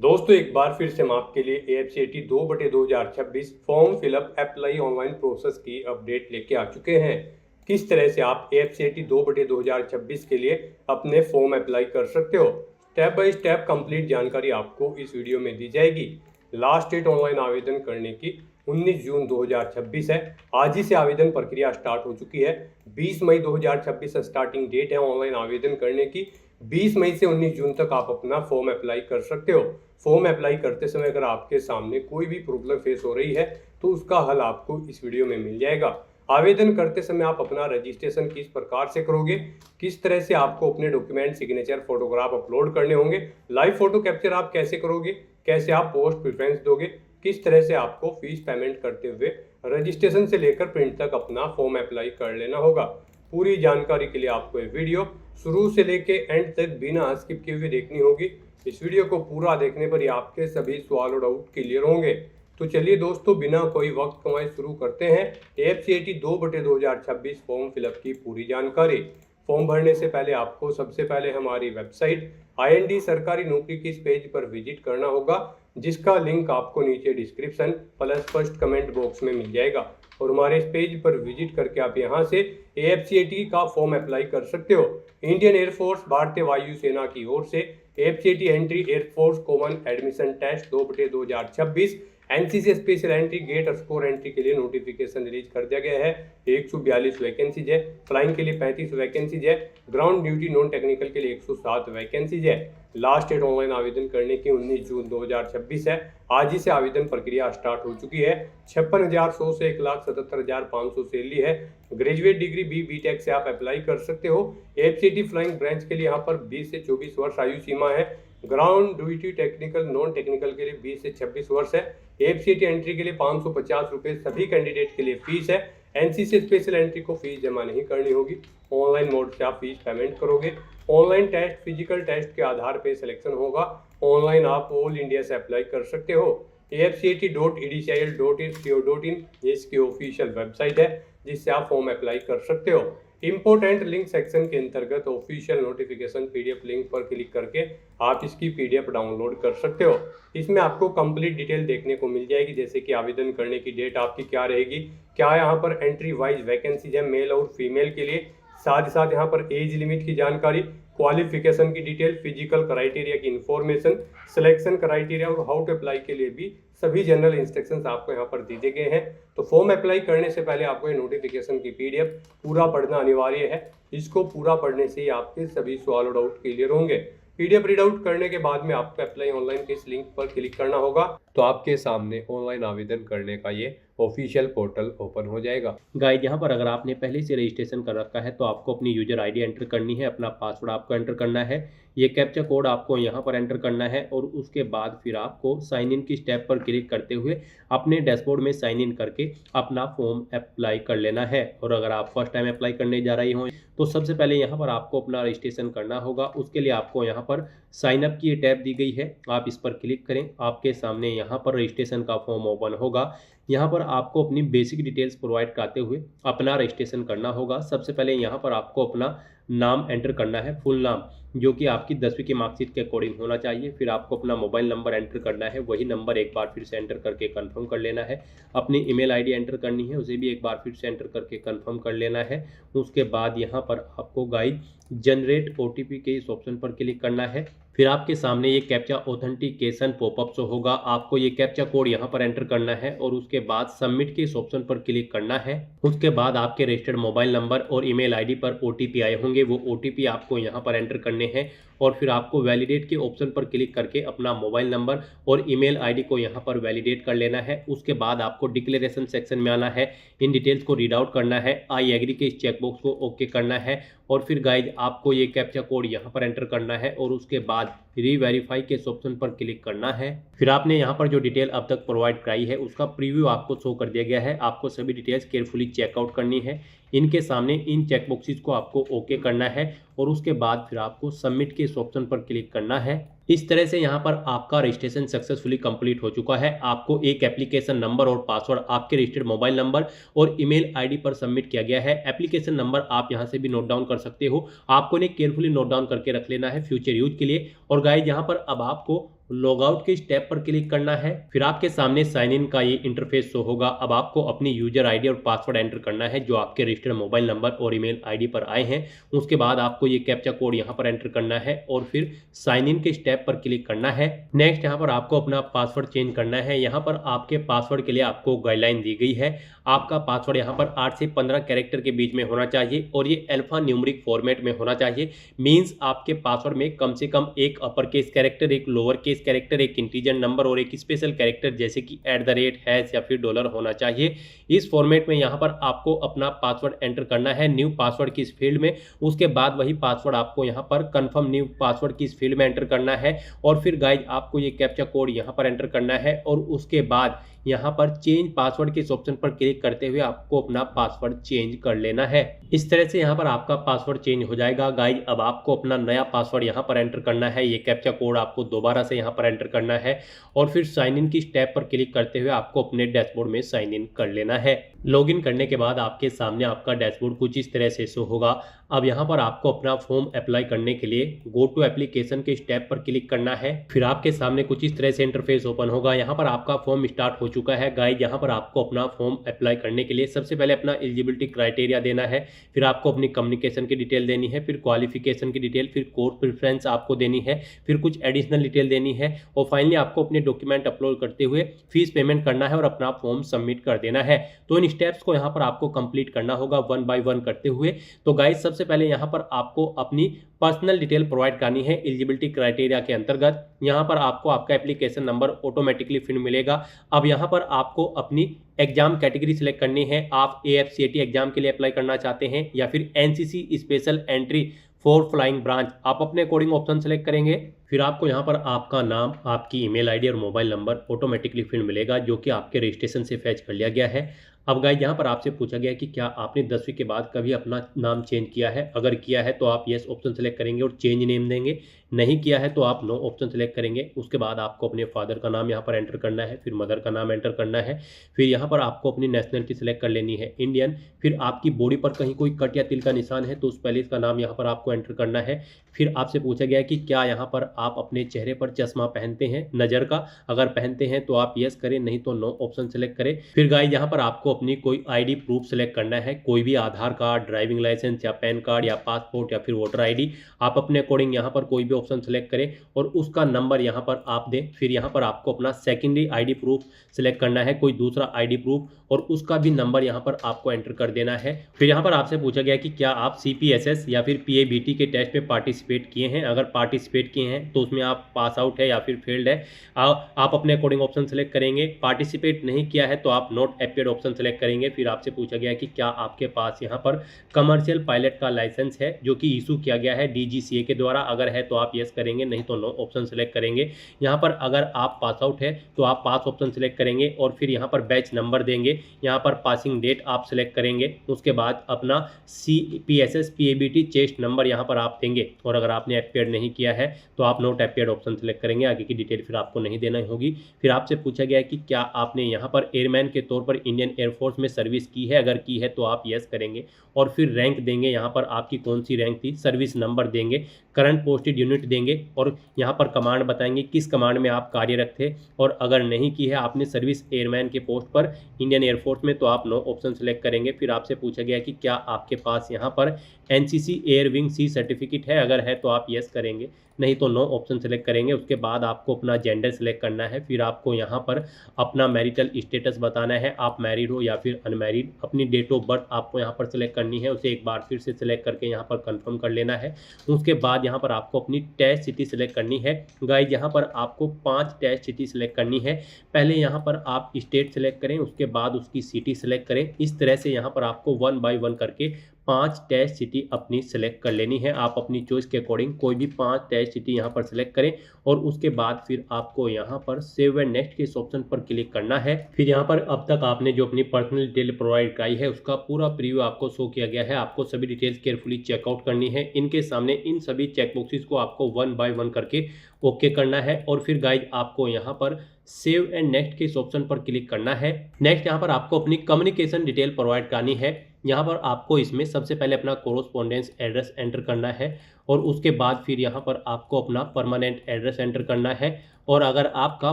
दोस्तों एक बार फिर से हम आपके लिए AFCAT 2/2026 form fill up apply online process की अपडेट लेके आ चुके हैं। किस तरह से आप AFCAT 2/2026 के लिए अपने फॉर्म अप्लाई कर सकते हो, स्टेप बाय स्टेप कंप्लीट जानकारी आपको इस वीडियो में दी जाएगी। लास्ट डेट ऑनलाइन आवेदन करने की 19 जून 2026 है। आज ही से आवेदन प्रक्रिया स्टार्ट हो चुकी है। 20 मई 2026 स्टार्टिंग डेट है ऑनलाइन आवेदन करने की। 20 मई से 19 जून तक आप अपना फॉर्म अप्लाई कर सकते हो। फॉर्म अप्लाई करते समय अगर आपके सामने कोई भी प्रॉब्लम फेस हो रही है तो उसका हल आपको इस वीडियो में मिल जाएगा। आवेदन करते समय आप अपना रजिस्ट्रेशन किस प्रकार से करोगे, किस तरह से आपको अपने डॉक्यूमेंट, सिग्नेचर, फोटोग्राफ अपलोड करने होंगे, लाइव फोटो कैप्चर आप कैसे करोगे, कैसे आप पोस्ट प्रेफरेंस दोगे, किस तरह से आपको फीस पेमेंट करते हुए रजिस्ट्रेशन से लेकर प्रिंट तक अपना फॉर्म अप्लाई कर लेना होगा। पूरी जानकारी के लिए आपको ये वीडियो शुरू से लेके एंड तक बिना स्किप किए हुए देखनी होगी। इस वीडियो को पूरा देखने पर ही आपके सभी सवाल और डाउट क्लियर होंगे। तो चलिए दोस्तों बिना कोई वक्त कमाए शुरू करते हैं AFCAT 2/2026 फॉर्म फिलअप की पूरी जानकारी। फॉर्म भरने से पहले आपको सबसे पहले हमारी वेबसाइट IND सरकारी नौकरी की इस पेज पर विजिट करना होगा, जिसका लिंक आपको नीचे description plus first comment box में मिल जाएगा। और हमारे इस पेज पर विजिट करके आप यहां से AFCAT का फॉर्म अप्लाई कर सकते हो। इंडियन एयरफोर्स भारतीय वायुसेना की ओर से AFCAT entry air force common admission test 2/2026 NCC special entry gate score entry के लिए नोटिफिकेशन रिलीज कर दिया गया है। 142 वैकेंसीज है, फ्लाइंग के लिए 35 वैकेंसीज है, ग्राउंड ड्यूटी नॉन टेक्निकल के लिए 107 वैकेंसीज है। लास्ट डेट ऑनलाइन आवेदन करने की 19 जून 2026 है। आज ही से आवेदन प्रक्रिया स्टार्ट हो चुकी है। 56,100 से 1,77,500 सैलरी है। ग्रेजुएट डिग्री BTech से आप अप्लाई कर सकते हो। AFCAT फ्लाइंग ब्रांच के लिए यहाँ पर 20 से 24 वर्ष आयु सीमा है। Ground duty technical non technical के लिए 20 से 26 वर्ष है। AFCAT एंट्री के लिए 550 रुपये सभी कैंडिडेट के लिए फीस है। NCC स्पेशल एंट्री को फीस जमा नहीं करनी होगी। ऑनलाइन मोड से आप फीस पेमेंट करोगे। ऑनलाइन टेस्ट, फिजिकल टेस्ट के आधार पर सिलेक्शन होगा। ऑनलाइन आप ऑल इंडिया से अप्लाई कर सकते हो। AFCAT.edcil.co.in ये इसकी ऑफिशियल वेबसाइट है, जिससे आप फॉर्म अप्लाई कर सकते हो। इंपोर्टेंट लिंक सेक्शन के अंतर्गत ऑफिशियल नोटिफिकेशन PDF लिंक पर क्लिक करके आप इसकी PDF डाउनलोड कर सकते हो। इसमें आपको कंप्लीट डिटेल देखने को मिल जाएगी, जैसे कि आवेदन करने की डेट आपकी क्या रहेगी, क्या यहाँ पर एंट्री वाइज वैकेंसीज है मेल और फीमेल के लिए, साथ ही साथ यहाँ पर एज लिमिट की जानकारी, क्वालिफिकेशन की डिटेल, फिजिकल क्राइटेरिया की इंफॉर्मेशन, सिलेक्शन क्राइटेरिया और हाउ टू अप्लाई के लिए भी सभी जनरल इंस्ट्रक्शंस आपको यहाँ पर दिए गए हैं। तो फॉर्म अप्लाई करने से पहले आपको ये नोटिफिकेशन की PDF पूरा पढ़ना अनिवार्य है। इसको पूरा पढ़ने से ही आपके सभी सवाल और डाउट क्लियर होंगे। PDF रीड आउट करने के बाद में आपको अप्लाई ऑनलाइन के इस लिंक पर क्लिक करना होगा, तो आपके सामने ऑनलाइन आवेदन करने का ये ऑफिशियल पोर्टल ओपन हो जाएगा। गाइड यहाँ पर अगर आपने पहले से रजिस्ट्रेशन कर रखा है तो आपको अपनी यूजर ID एंटर करनी है, अपना पासवर्ड आपको एंटर करना है, ये कैप्चा कोड आपको यहाँ पर एंटर करना है और उसके बाद फिर आपको साइन इन की स्टेप पर क्लिक करते हुए अपने डैशबोर्ड में साइन इन करके अपना फॉर्म अप्लाई कर लेना है। और अगर आप फर्स्ट टाइम अप्लाई करने जा रही हो तो सबसे पहले यहाँ पर आपको अपना रजिस्ट्रेशन करना होगा। उसके लिए आपको यहाँ पर साइन अप की ये टैब दी गई है, आप इस पर क्लिक करें। आपके सामने यहाँ पर रजिस्ट्रेशन का फॉर्म ओपन होगा। यहाँ पर आपको अपनी बेसिक डिटेल्स प्रोवाइड कराते हुए अपना रजिस्ट्रेशन करना होगा। सबसे पहले यहाँ पर आपको अपना नाम एंटर करना है, फुल नाम, जो कि आपकी 10वीं की मार्कशीट के अकॉर्डिंग होना चाहिए। फिर आपको अपना मोबाइल नंबर एंटर करना है, वही नंबर एक बार फिर से एंटर करके कंफर्म कर लेना है। अपनी ईमेल ID एंटर करनी है, उसे भी एक बार फिर से एंटर करके कंफर्म कर लेना है। उसके बाद यहाँ पर आपको गाइड जनरेट OTP के इस ऑप्शन पर क्लिक करना है। फिर आपके सामने ये कैप्चा ऑथेंटिकेशन पॉपअप शो होगा, आपको ये कैप्चा कोड यहाँ पर एंटर करना है और उसके बाद सबमिट के इस ऑप्शन पर क्लिक करना है। उसके बाद आपके रजिस्टर्ड मोबाइल नंबर और ईमेल ID पर OTP आए होंगे, वो OTP आपको यहाँ पर एंटर करने हैं और फिर आपको वैलिडेट के ऑप्शन पर क्लिक करके अपना मोबाइल नंबर और ईमेल ID को यहाँ पर वैलिडेट कर लेना है। उसके बाद आपको डिक्लेरेशन सेक्शन में आना है, इन डिटेल्स को रीड आउट करना है, आई एग्री के इस चेकबॉक्स को ओके करना है और फिर गाइज आपको ये कैप्चा कोड यहाँ पर एंटर करना है और उसके बाद रीवेरीफाई के इस ऑप्शन पर क्लिक करना है। फिर आपने यहाँ पर जो डिटेल अब तक प्रोवाइड कराई है उसका प्रीव्यू आपको शो कर दिया गया है। आपको सभी डिटेल्स केयरफुली चेकआउट करनी है। इनके सामने इन चेकबॉक्सेस को आपको ओके करना है और उसके बाद फिर आपको सबमिट के इस ऑप्शन पर क्लिक करना है। इस तरह से यहाँ पर आपका रजिस्ट्रेशन सक्सेसफुली कंप्लीट हो चुका है। आपको एक एप्लीकेशन नंबर और पासवर्ड आपके रजिस्टर्ड मोबाइल नंबर और ईमेल ID पर सबमिट किया गया है। एप्लीकेशन नंबर आप यहाँ से भी नोट डाउन कर सकते हो, आपको इन्हें केयरफुली नोट डाउन करके रख लेना है फ्यूचर यूज के लिए। और गाइज यहाँ पर अब आपको लॉग आउट के स्टेप पर क्लिक करना है। फिर आपके सामने साइन इन का ये इंटरफेस शो होगा। अब आपको अपनी यूजर आईडी और पासवर्ड एंटर करना है जो आपके रजिस्टर्ड मोबाइल नंबर और ईमेल आईडी पर आए हैं। उसके बाद आपको ये कैप्चा कोड यहाँ पर एंटर करना है और फिर साइन इन के स्टेप पर क्लिक करना है। नेक्स्ट यहाँ पर आपको अपना पासवर्ड चेंज करना है। यहाँ पर आपके पासवर्ड के लिए आपको गाइडलाइन दी गई है। आपका पासवर्ड यहाँ पर 8 से 15 कैरेक्टर के बीच में होना चाहिए और ये अल्फा न्यूमेरिक फॉर्मेट में होना चाहिए। मींस आपके पासवर्ड में कम से कम एक अपर केस कैरेक्टर, एक लोअर केस कैरेक्टर, एक इंटीजर नंबर और एक स्पेशल कैरेक्टर जैसे कि @ हैश या फिर डॉलर होना चाहिए। इस फॉर्मेट में यहाँ पर आपको अपना पासवर्ड एंटर करना है न्यू पासवर्ड की इस फील्ड में। उसके बाद वही पासवर्ड आपको यहाँ पर कंफर्म न्यू पासवर्ड की इस फील्ड में एंटर करना है और फिर गाइज आपको ये कैप्चा कोड यहाँ पर एंटर करना है और उसके बाद यहाँ पर चेंज पासवर्ड के इस ऑप्शन पर क्लिक करते हुए आपको अपना पासवर्ड चेंज कर लेना है। इस तरह से यहाँ पर आपका पासवर्ड चेंज हो जाएगा। गाइज अब आपको अपना नया पासवर्ड यहाँ पर एंटर करना है। ये कैप्चा कोड आपको दोबारा से यहाँ पर एंटर करना है और फिर साइन इन की स्टेप पर क्लिक करते हुए आपको अपने डैशबोर्ड में साइन इन कर लेना है। लॉगिन करने के बाद आपके सामने आपका डैशबोर्ड कुछ इस तरह से शो होगा। अब यहाँ पर आपको अपना फॉर्म अप्लाई करने के लिए गो टू एप्लीकेशन के स्टेप पर क्लिक करना है। फिर आपके सामने कुछ इस तरह से इंटरफेस ओपन होगा। यहाँ पर आपका फॉर्म स्टार्ट हो चुका है। गाइज यहाँ पर आपको अपना फॉर्म अप्लाई करने के लिए सबसे पहले अपना एलिजिबिलिटी क्राइटेरिया देना है, फिर आपको अपनी कम्युनिकेशन की डिटेल देनी है, फिर क्वालिफिकेशन की डिटेल, फिर कोर्स प्रेफरेंस आपको देनी है, फिर कुछ एडिशनल डिटेल देनी है और फाइनली आपको अपने डॉक्यूमेंट अपलोड करते हुए फीस पेमेंट करना है और अपना फॉर्म सबमिट कर देना है। तो इन स्टेप्स को यहाँ पर आपको कंप्लीट करना होगा 1 बाय 1 करते हुए। तो गाइज सबसे पहले यहाँ पर आपको अपनी पर्सनल डिटेल प्रोवाइड करनी है एलिजिबिलिटी क्राइटेरिया के अंतर्गत। यहाँ पर आपको आपका एप्लीकेशन नंबर ऑटोमेटिकली फिर मिलेगा। अब यहाँ पर आपको अपनी एग्जाम कैटेगरी सिलेक्ट करनी है। आप AFCAT एग्जाम के लिए अप्लाई करना चाहते हैं या फिर NCC special entry for flying branch, आप अपने अकॉर्डिंग ऑप्शन सेलेक्ट करेंगे। फिर आपको यहाँ पर आपका नाम, आपकी ईमेल आईडी और मोबाइल नंबर ऑटोमेटिकली फिर मिलेगा जो कि आपके रजिस्ट्रेशन से फैच कर लिया गया है। अब गाइस यहाँ पर आपसे पूछा गया है कि क्या आपने 10वीं के बाद कभी अपना नाम चेंज किया है। अगर किया है तो आप येस ऑप्शन सेलेक्ट करेंगे और चेंज नेम देंगे। नहीं किया है तो आप नो ऑप्शन सेलेक्ट करेंगे। उसके बाद आपको अपने फादर का नाम यहाँ पर एंटर करना है, फिर मदर का नाम एंटर करना है। फिर यहाँ पर आपको अपनी नेशनलिटी सेलेक्ट कर लेनी है इंडियन। फिर आपकी बॉडी पर कहीं कोई कट या तिल का निशान है तो उस पैलेस का नाम यहाँ पर आपको एंटर करना है। फिर आपसे पूछा गया है कि क्या यहाँ पर आप अपने चेहरे पर चश्मा पहनते हैं नज़र का। अगर पहनते हैं तो आप यस करें, नहीं तो नो ऑप्शन सेलेक्ट करें। फिर गाइस यहाँ पर आपको अपनी कोई आईडी प्रूफ सेलेक्ट करना है, कोई भी आधार कार्ड, ड्राइविंग लाइसेंस या पैन कार्ड या पासपोर्ट या फिर वोटर आईडी। आप अपने अकॉर्डिंग यहाँ पर कोई भी ऑप्शन सेलेक्ट करें और उसका नंबर यहाँ पर आप दें। फिर यहाँ पर आपको अपना सेकेंडरी आईडी प्रूफ सेलेक्ट करना है, कोई दूसरा आईडी प्रूफ, और उसका भी नंबर यहाँ पर आपको एंटर कर देना है। फिर यहाँ पर आपसे पूछा गया कि क्या आप CPSS या फिर PABT के टेस्ट में पार्टिसिपेट किए हैं। अगर पार्टिसिपेट किए हैं तो उसमें आप पास आउट है या फिर फेल्ड है, आप अपने अकॉर्डिंग ऑप्शन सेलेक्ट करेंगे। पार्टिसिपेट नहीं किया है तो आप नॉट अपीयर्ड ऑप्शन सेलेक्ट करेंगे। फिर आपसे पूछा गया कि क्या आपके पास यहाँ पर कमर्शियल पायलट का लाइसेंस है जो कि इशू किया गया है DGCA के द्वारा। अगर है तो आप यस करेंगे, नहीं तो नो ऑप्शन सेलेक्ट करेंगे। यहाँ पर अगर आप पास आउट है तो आप पास ऑप्शन सेलेक्ट करेंगे और फिर यहाँ पर बैच नंबर देंगे। यहाँ पर पासिंग डेट आप सेलेक्ट करेंगे। उसके बाद अपना CPSS PABT चेस्ट नंबर यहाँ पर आप देंगे और अगर आपने अपीयर नहीं किया है तो आप नोट अपीयर्ड ऑप्शन सेलेक्ट करेंगे। आगे की डिटेल फिर आपको नहीं देना होगी। फिर आपसे पूछा गया है कि क्या आपने यहाँ पर एयरमैन के तौर पर इंडियन एयरफोर्स में सर्विस की है। अगर की है तो आप यस करेंगे और फिर रैंक देंगे। यहाँ पर आपकी कौन सी रैंक थी, सर्विस नंबर देंगे, करंट पोस्टेड यूनिट देंगे और यहाँ पर कमांड बताएंगे किस कमांड में आप कार्यरत थे। और अगर नहीं की है आपने सर्विस एयरमैन के पोस्ट पर इंडियन एयरफोर्स में तो आप नो ऑप्शन सेलेक्ट करेंगे। फिर आपसे पूछा गया कि क्या आपके पास यहाँ पर NCC air wing C certificate है। अगर है तो आप यस करेंगे, नहीं तो नो ऑप्शन सेलेक्ट करेंगे। उसके बाद आपको अपना जेंडर सेलेक्ट करना है। फिर आपको यहाँ पर अपना मैरिटल स्टेटस बताना है, आप मैरिड हो या फिर अनमैरिड। अपनी डेट ऑफ बर्थ आपको यहाँ पर सेलेक्ट करनी है, उसे एक बार फिर से सेलेक्ट करके यहाँ पर कंफर्म कर लेना है। उसके बाद यहाँ पर आपको अपनी टेस्ट सिटी सेलेक्ट करनी है। गाइस यहाँ पर आपको 5 टेस्ट सिटी सेलेक्ट करनी है। पहले यहाँ पर आप स्टेट सेलेक्ट करें, उसके बाद उसकी सिटी सेलेक्ट करें। इस तरह से यहाँ पर आपको 1 बाय 1 करके 5 टेस्ट सिटी अपनी सेलेक्ट कर लेनी है। आप अपनी चॉइस के अकॉर्डिंग कोई भी 5 टेस्ट सिटी यहाँ पर सेलेक्ट करें और उसके बाद फिर आपको यहाँ पर सेव एंड नेक्स्ट के इस ऑप्शन पर क्लिक करना है। फिर यहाँ पर अब तक आपने जो अपनी पर्सनल डिटेल प्रोवाइड कराई है उसका पूरा प्रीव्यू आपको शो किया गया है। आपको सभी डिटेल्स केयरफुली चेकआउट करनी है। इनके सामने इन सभी चेकबॉक्सेस को आपको 1 बाय 1 करके ओके करना है और फिर गाइज आपको यहाँ पर सेव एंड नेक्स्ट के इस ऑप्शन पर क्लिक करना है। नेक्स्ट यहाँ पर आपको अपनी कम्युनिकेशन डिटेल प्रोवाइड करनी है। यहाँ पर आपको इसमें सबसे पहले अपना कोरोस्पोंडेंस एड्रेस एंटर करना है और उसके बाद फिर यहाँ पर आपको अपना परमानेंट एड्रेस एंटर करना है और अगर आपका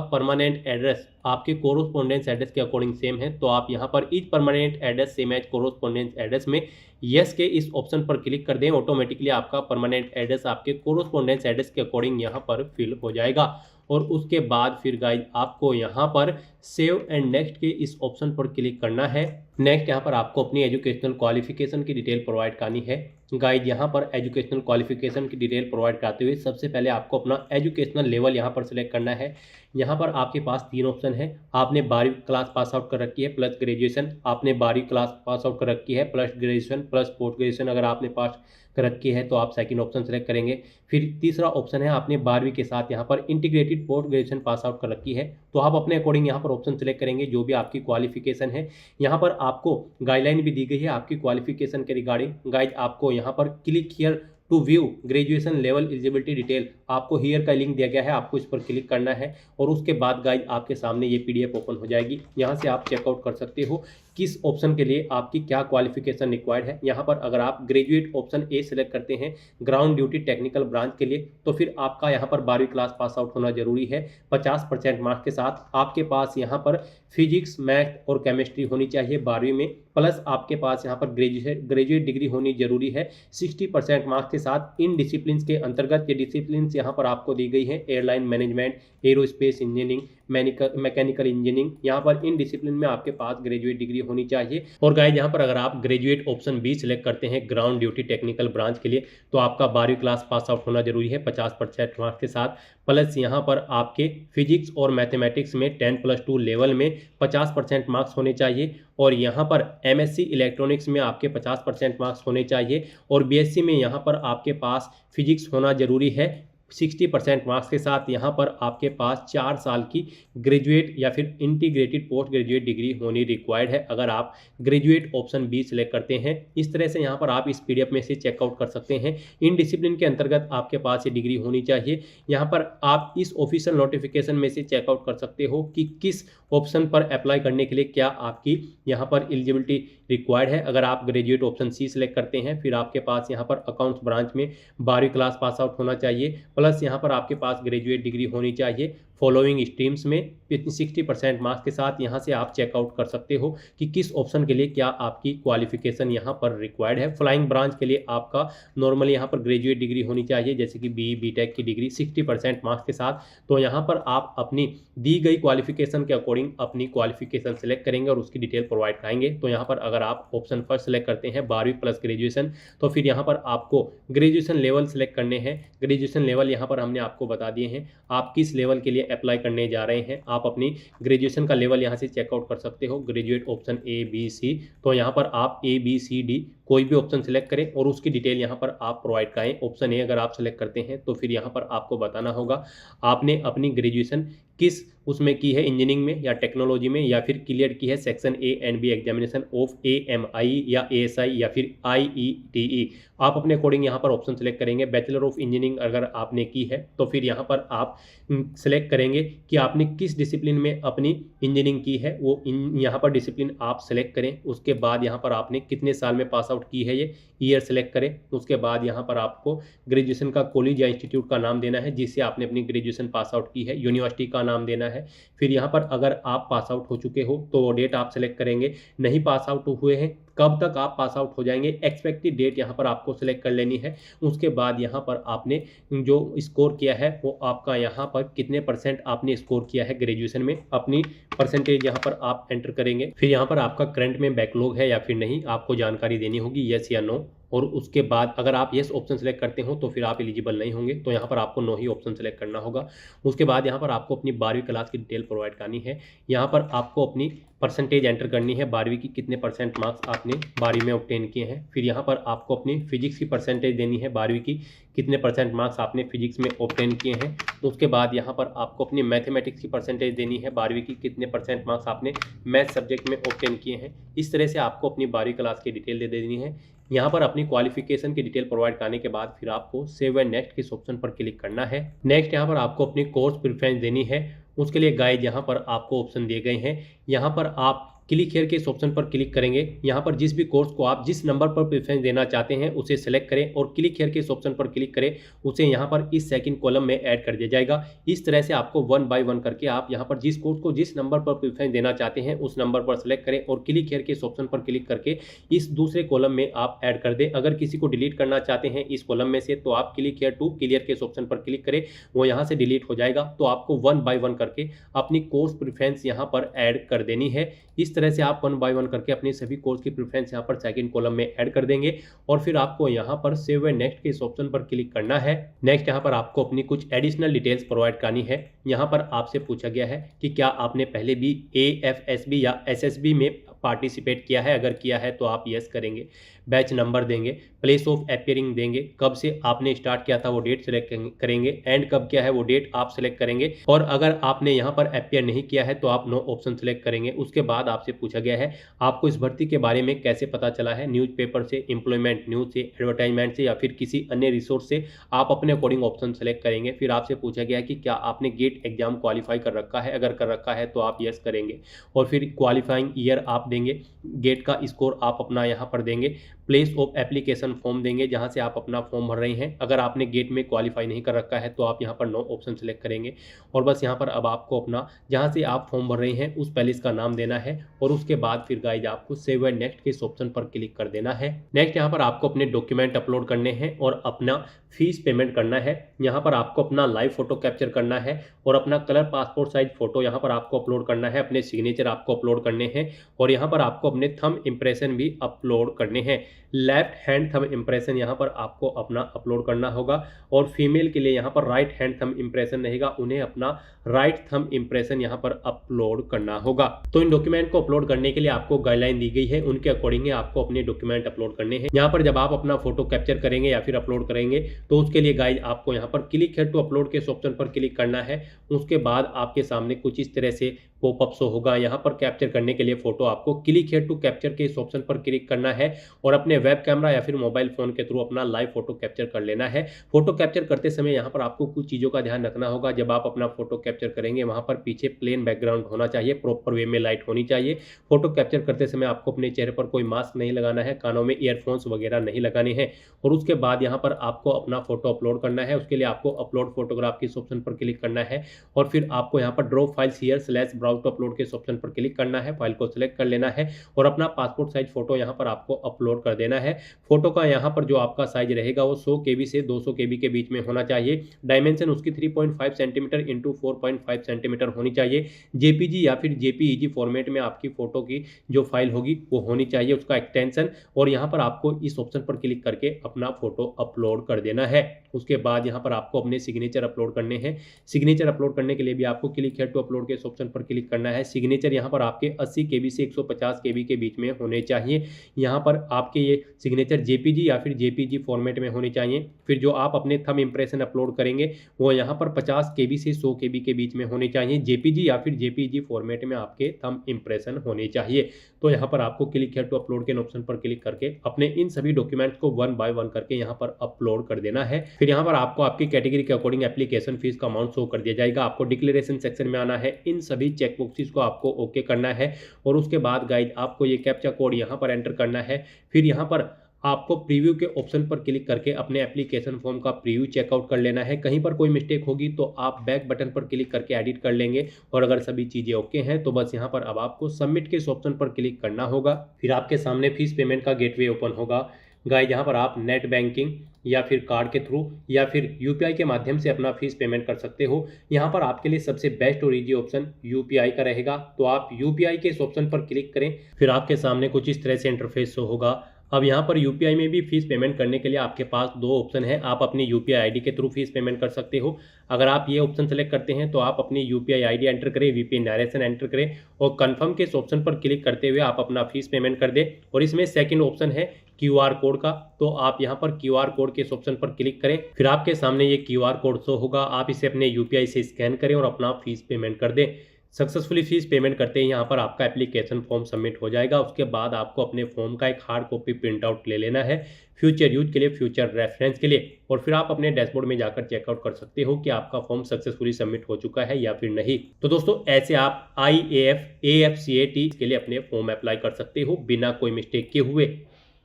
परमानेंट एड्रेस आपके कोरोस्पोंडेंस एड्रेस के अकॉर्डिंग सेम है तो आप यहाँ पर इच permanent address same as correspondence address में यस के इस ऑप्शन पर क्लिक कर दें। ऑटोमेटिकली आपका परमानेंट एड्रेस आपके कोरोस्पोंडेंस एड्रेस के अकॉर्डिंग यहाँ पर फिल हो जाएगा। और उसके बाद फिर गाइज आपको यहाँ पर सेव एंड नेक्स्ट के इस ऑप्शन पर क्लिक करना है। नेक्स्ट यहाँ पर आपको अपनी एजुकेशनल क्वालिफिकेशन की डिटेल प्रोवाइड करनी है। गाइज यहाँ पर एजुकेशनल क्वालिफिकेशन की डिटेल प्रोवाइड करते हुए सबसे पहले आपको अपना एजुकेशनल लेवल यहाँ पर सिलेक्ट करना है। यहाँ पर आपके पास 3 ऑप्शन है। आपने 12वीं क्लास पास आउट कर रखी है प्लस ग्रेजुएशन, आपने 12वीं क्लास पास आउट कर रखी है plus graduation plus post graduation अगर आपने पास कर रखी है तो आप सेकंड ऑप्शन सेलेक्ट करेंगे। फिर तीसरा ऑप्शन है आपने 12वीं के साथ यहाँ पर integrated post graduation pass out कर रखी है तो आप अपने अकॉर्डिंग यहाँ पर ऑप्शन सेलेक्ट करेंगे जो भी आपकी क्वालिफिकेशन है। यहाँ पर आपको गाइडलाइन भी दी गई है आपकी क्वालिफिकेशन के रिगार्डिंग। गाइज आपको यहाँ पर click here to view graduation level eligibility detail, आपको हियर का लिंक दिया गया है, आपको इस पर क्लिक करना है और उसके बाद गाइज आपके सामने ये PDF ओपन हो जाएगी। यहाँ से आप चेकआउट कर सकते हो किस ऑप्शन के लिए आपकी क्या क्वालिफिकेशन रिक्वायर्ड है। यहाँ पर अगर आप ग्रेजुएट ऑप्शन ए सिलेक्ट करते हैं ग्राउंड ड्यूटी टेक्निकल ब्रांच के लिए तो फिर आपका यहाँ पर 12वीं क्लास पास आउट होना जरूरी है 50% मार्क्स के साथ। आपके पास यहाँ पर फिजिक्स मैथ और केमिस्ट्री होनी चाहिए 12वीं में, प्लस आपके पास यहाँ पर ग्रेजुएट डिग्री होनी जरूरी है 60% मार्क्स के साथ। इन डिसिप्लिन के अंतर्गत ये डिसिप्लिन यहाँ पर आपको दी गई है airline management, aerospace engineering, mechanical engineering. यहाँ पर इन डिसिप्लिन में आपके पास ग्रेजुएट डिग्री होनी चाहिए। और गाइज यहाँ पर अगर आप ग्रेजुएट ऑप्शन बी सिलेक्ट करते हैं ग्राउंड ड्यूटी टेक्निकल ब्रांच के लिए तो आपका 12वीं क्लास पास आउट होना जरूरी है 50% मार्क्स के साथ, प्लस यहाँ पर आपके फिजिक्स और मैथमेटिक्स में 10+2 लेवल में 50% मार्क्स होने चाहिए। और यहाँ पर MSc इलेक्ट्रॉनिक्स में आपके 50% मार्क्स होने चाहिए और BSc में यहाँ पर आपके पास फिजिक्स होना जरूरी है 60% मार्क्स के साथ। यहाँ पर आपके पास 4 साल की ग्रेजुएट या फिर इंटीग्रेटेड पोस्ट ग्रेजुएट डिग्री होनी रिक्वायर्ड है अगर आप ग्रेजुएट ऑप्शन बी सिलेक्ट करते हैं। इस तरह से यहाँ पर आप इस PDF में से चेकआउट कर सकते हैं। इन डिसिप्लिन के अंतर्गत आपके पास ये डिग्री होनी चाहिए। यहाँ पर आप इस ऑफिशियल नोटिफिकेशन में से चेकआउट कर सकते हो कि किस ऑप्शन पर अप्लाई करने के लिए क्या आपकी यहाँ पर एलिजिबिलिटी रिक्वायर्ड है। अगर आप ग्रेजुएट ऑप्शन सी सिलेक्ट करते हैं फिर आपके पास यहाँ पर अकाउंट्स ब्रांच में 12वीं क्लास पास आउट होना चाहिए, प्लस यहाँ पर आपके पास ग्रेजुएट डिग्री होनी चाहिए फॉलोइंग स्ट्रीम्स में 60% मार्क्स के साथ। यहाँ से आप चेकआउट कर सकते हो कि किस ऑप्शन के लिए क्या आपकी क्वालिफिकेशन यहाँ पर रिक्वायर्ड है। फ्लाइंग ब्रांच के लिए आपका नॉर्मली यहाँ पर ग्रेजुएट डिग्री होनी चाहिए जैसे कि BE BTech की डिग्री 60% मार्क्स के साथ। तो यहाँ पर आप अपनी दी गई क्वालिफिकेशन के अकॉर्डिंग अपनी क्वालिफिकेशन सेलेक्ट करेंगे और उसकी डिटेल प्रोवाइड कराएंगे। तो यहाँ पर अगर आप ऑप्शन फर्स्ट सेलेक्ट करते हैं 12वीं प्लस ग्रेजुएशन तो फिर यहाँ पर आपको ग्रेजुएशन लेवल सेलेक्ट करने हैं। ग्रेजुएशन लेवल यहाँ पर हमने आपको बता दिए हैं आप किस लेवल के लिए अप्लाई करने जा रहे हैं। आप अपनी ग्रेजुएशन का लेवल यहाँ से चेकआउट कर सकते हो graduate option A B C। तो यहाँ पर आप A B C D कोई भी ऑप्शन सेलेक्ट करें और उसकी डिटेल यहाँ पर आप प्रोवाइड कराएं। ऑप्शन ए अगर आप सेलेक्ट करते हैं तो फिर यहाँ पर आपको बताना होगा आपने अपनी ग्रेजुएशन किस उसमें की है, इंजीनियरिंग में या टेक्नोलॉजी में, या फिर क्लियर की है section A and B examination of AMI या ASI या फिर IETE। आप अपने अकॉर्डिंग यहाँ पर ऑप्शन सेलेक्ट करेंगे। बैचलर ऑफ इंजीनियरिंग अगर आपने की है तो फिर यहाँ पर आप सेलेक्ट करेंगे कि आपने किस डिसिप्लिन में अपनी इंजीनियरिंग की है, वो यहाँ पर डिसिप्लिन आप सेलेक्ट करें। उसके बाद यहाँ पर आपने कितने साल में पास आउट की है ये ईयर सेलेक्ट करें। उसके बाद यहाँ पर आपको ग्रेजुएशन का कॉलेज या इंस्टीट्यूट का नाम देना है जिससे आपने अपनी ग्रेजुएशन पास आउट की है, यूनिवर्सिटी का नाम देना है। फिर यहाँ पर अगर आप पास आउट हो चुके हो तो वो डेट आप सेलेक्ट करेंगे। नहीं पास आउट हुए हैं कब तक आप पास आउट हो जाएंगे, एक्सपेक्टेड डेट यहाँ पर आपको सेलेक्ट कर लेनी है। उसके बाद यहाँ पर आपने जो स्कोर किया है वो आपका यहाँ पर कितने % आपने स्कोर किया है ग्रेजुएशन में, अपनी परसेंटेज यहाँ पर आप एंटर करेंगे। फिर यहाँ पर आपका करंट में बैकलॉग है या फिर नहीं आपको जानकारी देनी होगी, यस या नो। और उसके बाद अगर आप येस ऑप्शन सेलेक्ट करते हो तो फिर आप एलिजिबल नहीं होंगे, तो यहाँ पर आपको नो ही ऑप्शन सेलेक्ट करना होगा। उसके बाद यहाँ पर आपको अपनी 12वीं क्लास की डिटेल प्रोवाइड करनी है। यहाँ पर आपको अपनी परसेंटेज एंटर करनी है 12वीं की, कितने % मार्क्स आपने 12वीं में ऑब्टेन किए हैं। फिर यहाँ पर आपको अपनी फिजिक्स की परसेंटेज देनी है 12वीं की, कितने % मार्क्स आपने फिजिक्स में ऑब्टेन किए हैं। उसके बाद यहाँ पर आपको अपनी मैथमेटिक्स की परसेंटेज देनी है 12वीं की, कितने % मार्क्स आपने मैथ सब्जेक्ट में ऑब्टेन किए हैं। इस तरह से आपको अपनी 12वीं क्लास की डिटेल दे देनी है। यहाँ पर अपनी क्वालिफिकेशन की डिटेल प्रोवाइड करने के बाद फिर आपको सेव एंड नेक्स्ट किस ऑप्शन पर क्लिक करना है। नेक्स्ट यहाँ पर आपको अपनी कोर्स प्रेफरेंस देनी है। उसके लिए गाइड यहाँ पर आपको ऑप्शन दिए गए हैं। यहाँ पर आप क्लिक हियर के इस ऑप्शन पर क्लिक करेंगे, यहाँ पर जिस भी कोर्स को आप जिस नंबर पर प्रेफरेंस देना चाहते हैं उसे सेलेक्ट करें और क्लिक हियर के इस ऑप्शन पर क्लिक करें, उसे यहाँ पर इस सेकंड कॉलम में ऐड कर दिया जाएगा। इस तरह से आपको 1 बाय 1 करके आप यहाँ पर जिस कोर्स को जिस नंबर पर प्रेफरेंस देना चाहते हैं उस नंबर पर सेलेक्ट करें और क्लिक हियर के इस ऑप्शन पर क्लिक करके इस दूसरे कॉलम में आप ऐड कर दें। अगर किसी को डिलीट करना चाहते हैं इस कॉलम में से तो आप क्लिक हियर टू क्लियर के इस ऑप्शन पर क्लिक करें, वो यहाँ से डिलीट हो जाएगा। तो आपको 1 बाय 1 करके अपनी कोर्स प्रेफरेंस यहाँ पर ऐड कर देनी है। इस तरह से आप 1 बाय 1 करके अपने सभी कोर्स की प्रेफरेंस यहाँ पर सेकंड कॉलम में ऐड कर देंगे और फिर आपको यहाँ पर सेव एंड नेक्स्ट के इस ऑप्शन पर क्लिक करना है। नेक्स्ट यहाँ पर आपको अपनी कुछ एडिशनल डिटेल्स प्रोवाइड करनी है। यहाँ पर आपसे पूछा गया है कि क्या आपने पहले भी AFSB या SSB में पार्टिसिपेट किया है, अगर किया है तो आप यस करेंगे। बैच नंबर देंगे, प्लेस ऑफ अपीयरिंग देंगे, कब से आपने स्टार्ट किया था वो डेट सेलेक्ट करेंगे, एंड कब किया है वो डेट आप सेलेक्ट करेंगे और अगर आपने यहाँ पर अपीयर नहीं किया है तो आप नो ऑप्शन सेलेक्ट करेंगे। उसके बाद आपसे पूछा गया है आपको इस भर्ती के बारे में कैसे पता चला है, न्यूज़पेपर से, एम्प्लॉयमेंट न्यूज से, एडवर्टाइजमेंट से या फिर किसी अन्य रिसोर्स से, आप अपने अकॉर्डिंग ऑप्शन सेलेक्ट करेंगे। फिर आपसे पूछा गया है कि क्या आपने गेट एग्जाम क्वालिफाई कर रखा है, अगर कर रखा है तो आप यस करेंगे और फिर क्वालिफाइंग ईयर आप देंगे, गेट का स्कोर आप अपना यहाँ पर देंगे, प्लेस ऑफ एप्लीकेशन फॉर्म देंगे जहां से आप अपना फॉर्म भर रहे हैं। अगर आपने गेट में क्वालिफाई नहीं कर रखा है तो आप यहां पर नो ऑप्शन सेलेक्ट करेंगे और बस यहां पर अब आपको अपना जहां से आप फॉर्म भर रहे हैं उस पैलेस का नाम देना है और उसके बाद फिर गाइज आपको सेव एंड नेक्स्ट के इस ऑप्शन पर क्लिक कर देना है। नेक्स्ट यहाँ पर आपको अपने डॉक्यूमेंट अपलोड करने हैं और अपना फीस पेमेंट करना है। यहाँ पर आपको अपना लाइव फोटो कैप्चर करना है और अपना कलर पासपोर्ट साइज फोटो यहाँ पर आपको अपलोड करना है, अपने सिग्नेचर आपको अपलोड करने हैं और यहाँ पर आपको अपने थंब इंप्रेशन भी अपलोड करने हैं। लेफ्ट हैंड थंब इंप्रेशन यहाँ पर आपको अपना अपलोड करना होगा और फीमेल के लिए यहाँ पर राइट हैंड थंब इंप्रेशन रहेगा, उन्हें अपना राइट थंब इंप्रेशन यहाँ पर अपलोड करना होगा। तो इन डॉक्यूमेंट को अपलोड करने के लिए आपको गाइडलाइन दी गई है, उनके अकॉर्डिंग आपको अपने डॉक्यूमेंट अपलोड करने हैं। यहाँ पर जब आप अपना फोटो कैप्चर करेंगे या फिर अपलोड करेंगे तो उसके लिए गाइज आपको यहाँ पर क्लिक है टू अपलोड के इस ऑप्शन पर क्लिक करना है। उसके बाद आपके सामने कुछ इस तरह से पॉपअप शो होगा। यहाँ पर कैप्चर करने के लिए फोटो आपको क्लिक है टू कैप्चर के इस ऑप्शन पर क्लिक करना है और अपने वेब कैमरा या फिर मोबाइल फोन के थ्रू अपना लाइव फोटो कैप्चर कर लेना है। फोटो कैप्चर करते समय यहाँ पर आपको कुछ चीज़ों का ध्यान रखना होगा। जब आप अपना फोटो कैप्चर करेंगे वहाँ पर पीछे प्लेन बैकग्राउंड होना चाहिए, प्रॉपर वे में लाइट होनी चाहिए। फोटो कैप्चर करते समय आपको अपने चेहरे पर कोई मास्क नहीं लगाना है, कानों में ईयरफोन्स वगैरह नहीं लगाने हैं और उसके बाद यहाँ पर आपको अपना फोटो अपलोड करना है। उसके लिए आपको अपलोड फोटोग्राफ के इस ऑप्शन पर क्लिक करना है और फिर आपको यहाँ पर draw files here / browse to upload के इस ऑप्शन पर क्लिक करना है, फाइल को सिलेक्ट कर लेना है और अपना पासपोर्ट साइज फोटो यहाँ पर आपको अपलोड कर देना है। फोटो का यहाँ पर जो आपका साइज रहेगा वो 100 KB से 200 KB के बीच में होना चाहिए। डायमेंशन उसकी 3.5 सेंटीमीटर इंटू 4.5 सेंटीमीटर होनी चाहिए। JPG या फिर JPEG फॉर्मेट में आपकी फोटो की जो फाइल होगी वो होनी चाहिए, उसका एक्सटेंशन, और यहाँ पर आपको इस ऑप्शन पर क्लिक करके अपना फोटो अपलोड कर देना है। उसके बाद यहाँ पर आपको अपने सिग्नेचर अपलोड करने हैं। सिग्नेचर अपलोड करने के लिए भी आपको क्लिक है टू अपलोड के इस ऑप्शन पर क्लिक करना है। सिग्नेचर यहाँ पर आपके 80 KB से 150 KB के बीच में होने चाहिए। यहाँ पर आपके ये सिग्नेचर JPG या फिर JPG फॉर्मेट में होने चाहिए। फिर जो आप अपने थंब इंप्रेशन अपलोड करेंगे वो यहाँ पर 50 KB से 100 KB के बीच में होने चाहिए। JPG या फिर JPG फॉर्मेट में आपके थंब इंप्रेशन होने चाहिए। तो यहाँ पर आपको क्लिक है टू अपलोड के ऑप्शन पर क्लिक करके अपने इन सभी डॉक्यूमेंट्स को 1 बाय 1 करके यहाँ पर अपलोड कर देना है। फिर यहाँ पर आपको आपकी कैटेगरी के अकॉर्डिंग एप्लीकेशन फीस का अमाउंट शो कर दिया जाएगा। आपको डिक्लेरेशन सेक्शन में आना है, इन सभी चेक बॉक्सेस को आपको ओके करना है और उसके बाद गाइड आपको ये कैप्चा कोड यहाँ पर एंटर करना है। फिर यहाँ पर आपको प्रीव्यू के ऑप्शन पर क्लिक करके अपने एप्लीकेशन फॉर्म का प्रीव्यू चेकआउट कर लेना है। कहीं पर कोई मिस्टेक होगी तो आप बैक बटन पर क्लिक करके एडिट कर लेंगे और अगर सभी चीज़ें ओके हैं तो बस यहाँ पर अब आपको सबमिट के इस ऑप्शन पर क्लिक करना होगा। फिर आपके सामने फीस पेमेंट का गेटवे ओपन होगा। गाइस यहाँ पर आप नेट बैंकिंग या फिर कार्ड के थ्रू या फिर UPI के माध्यम से अपना फीस पेमेंट कर सकते हो। यहाँ पर आपके लिए सबसे बेस्ट और ईजी ऑप्शन UPI का रहेगा, तो आप UPI के इस ऑप्शन पर क्लिक करें। फिर आपके सामने कुछ इस तरह से इंटरफेस शो होगा। अब यहाँ पर UPI में भी फीस पेमेंट करने के लिए आपके पास दो ऑप्शन है। आप अपनी UPI ID के थ्रू फीस पेमेंट कर सकते हो। अगर आप ये ऑप्शन सेलेक्ट करते हैं तो आप अपनी UPI ID एंटर करें, VPN डायरेक्शन एंटर करें और कंफर्म के इस ऑप्शन पर क्लिक करते हुए आप अपना फीस पेमेंट कर दें। और इसमें सेकंड ऑप्शन है QR कोड का, तो आप यहाँ पर QR कोड के इस ऑप्शन पर क्लिक करें। फिर आपके सामने ये QR कोड शो होगा, आप इसे अपने UPI से स्कैन करें और अपना फीस पेमेंट कर दें। सक्सेसफुली फीस पेमेंट करते ही यहाँ पर आपका एप्लीकेशन फॉर्म सबमिट हो जाएगा। उसके बाद आपको अपने फॉर्म का एक हार्ड कॉपी प्रिंट आउट ले लेना है फ्यूचर यूज के लिए, फ्यूचर रेफरेंस के लिए, और फिर आप अपने डैशबोर्ड में जाकर चेकआउट कर सकते हो कि आपका फॉर्म सक्सेसफुली सबमिट हो चुका है या फिर नहीं। तो दोस्तों ऐसे आप IAF AFCAT के लिए अपने फॉर्म अप्लाई कर सकते हो बिना कोई मिस्टेक के हुए।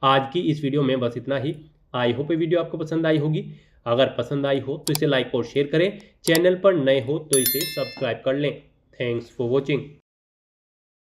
आज की इस वीडियो में बस इतना ही। आई होप ये वीडियो आपको पसंद आई होगी। अगर पसंद आई हो तो इसे लाइक और शेयर करें, चैनल पर नए हो तो इसे सब्सक्राइब कर लें। Thanks for watching.